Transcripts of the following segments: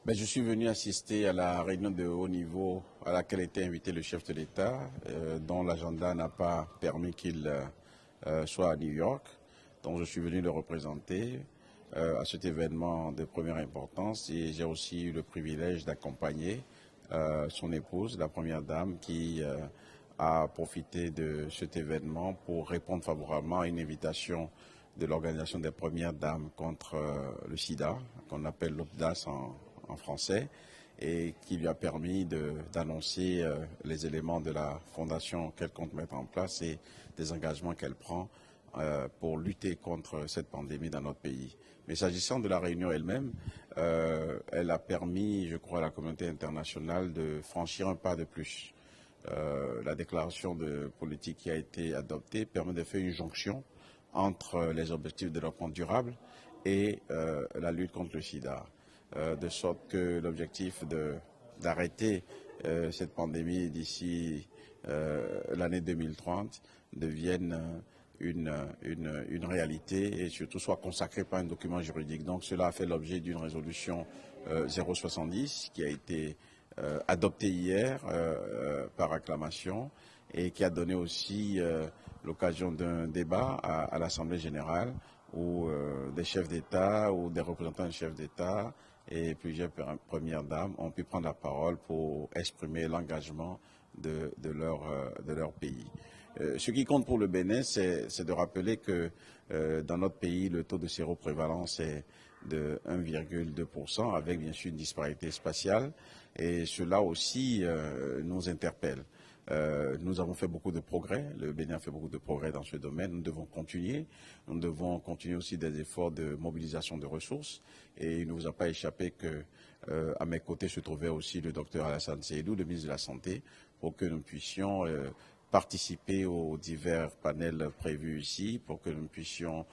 Je suis venu assister à la réunion de haut niveau à laquelle était invité le chef de l'État, dont l'agenda n'a pas permis qu'il soit à New York. Donc je suis venu le représenter à cet événement de première importance et j'ai aussi eu le privilège d'accompagner son épouse, la première dame, qui a profité de cet événement pour répondre favorablement à une invitation de l'Organisation des Premières Dames contre le sida, qu'on appelle l'OPDAS en français, et qui lui a permis d'annoncer les éléments de la fondation qu'elle compte mettre en place et des engagements qu'elle prend pour lutter contre cette pandémie dans notre pays. Mais s'agissant de la réunion elle-même, elle a permis, je crois, à la communauté internationale de franchir un pas de plus. La déclaration de politique qui a été adoptée permet de faire une jonction entre les objectifs de développement durable et la lutte contre le sida, de sorte que l'objectif d'arrêter cette pandémie d'ici l'année 2030 devienne une réalité et surtout soit consacré par un document juridique. Donc cela a fait l'objet d'une résolution 070 qui a été adoptée hier par acclamation et qui a donné aussi l'occasion d'un débat à l'Assemblée générale où des chefs d'État ou des représentants des chefs d'État et plusieurs premières dames ont pu prendre la parole pour exprimer l'engagement de leur pays. Ce qui compte pour le Bénin, c'est de rappeler que dans notre pays, le taux de séroprévalence est de 1,2%, avec bien sûr une disparité spatiale, et cela aussi nous interpelle. Nous avons fait beaucoup de progrès, le Bénin a fait beaucoup de progrès dans ce domaine, nous devons continuer aussi des efforts de mobilisation de ressources et il ne vous a pas échappé que à mes côtés se trouvait aussi le docteur Alassane Seydou, le ministre de la Santé, pour que nous puissions participer aux divers panels prévus ici, pour que nous puissions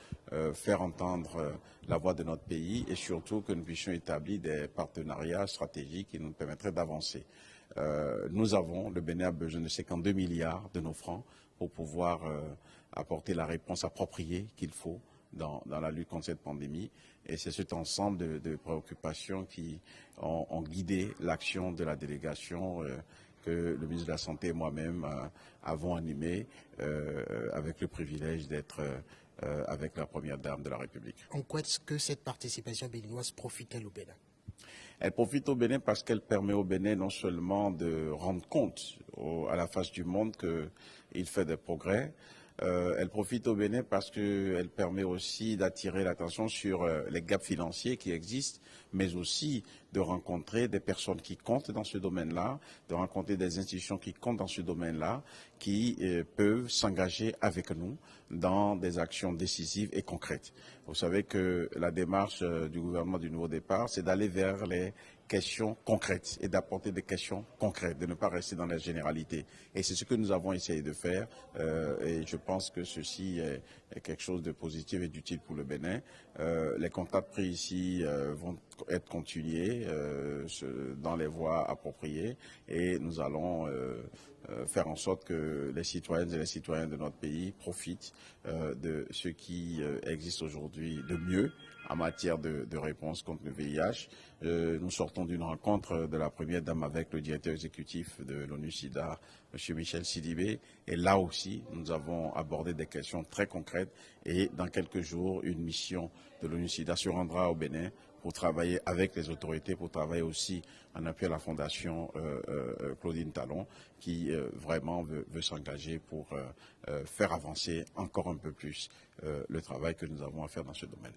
faire entendre la voix de notre pays et surtout que nous puissions établir des partenariats stratégiques qui nous permettraient d'avancer. Le Bénin a besoin de 52 milliards de nos francs pour pouvoir apporter la réponse appropriée qu'il faut dans la lutte contre cette pandémie. Et c'est cet ensemble de préoccupations qui ont guidé l'action de la délégation que le ministre de la Santé et moi-même avons animé avec le privilège d'être avec la première dame de la République. En quoi est-ce que cette participation béninoise profite-t-elle au Bénin? Elle profite au Bénin parce qu'elle permet au Bénin non seulement de rendre compte à la face du monde qu'il fait des progrès, elle profite au Bénin parce qu'elle permet aussi d'attirer l'attention sur les gaps financiers qui existent, mais aussi de rencontrer des personnes qui comptent dans ce domaine-là, de rencontrer des institutions qui comptent dans ce domaine-là, qui peuvent s'engager avec nous dans des actions décisives et concrètes. Vous savez que la démarche du gouvernement du Nouveau Départ, c'est d'aller vers les questions concrètes et d'apporter des questions concrètes, de ne pas rester dans la généralité. Et c'est ce que nous avons essayé de faire et je pense que ceci est quelque chose de positif et d'utile pour le Bénin. Les contacts pris ici vont être continués dans les voies appropriées et nous allons faire en sorte que les citoyennes et les citoyens de notre pays profitent de ce qui existe aujourd'hui de mieux en matière de réponse contre le VIH. Nous sortons d'une rencontre de la première dame avec le directeur exécutif de l'ONU-SIDA, M. Michel Sidibé. Et là aussi, nous avons abordé des questions très concrètes. Et dans quelques jours, une mission de l'ONU-SIDA se rendra au Bénin pour travailler avec les autorités, pour travailler aussi en appui à la fondation Claudine Talon, qui vraiment veut s'engager pour faire avancer encore un peu plus le travail que nous avons à faire dans ce domaine.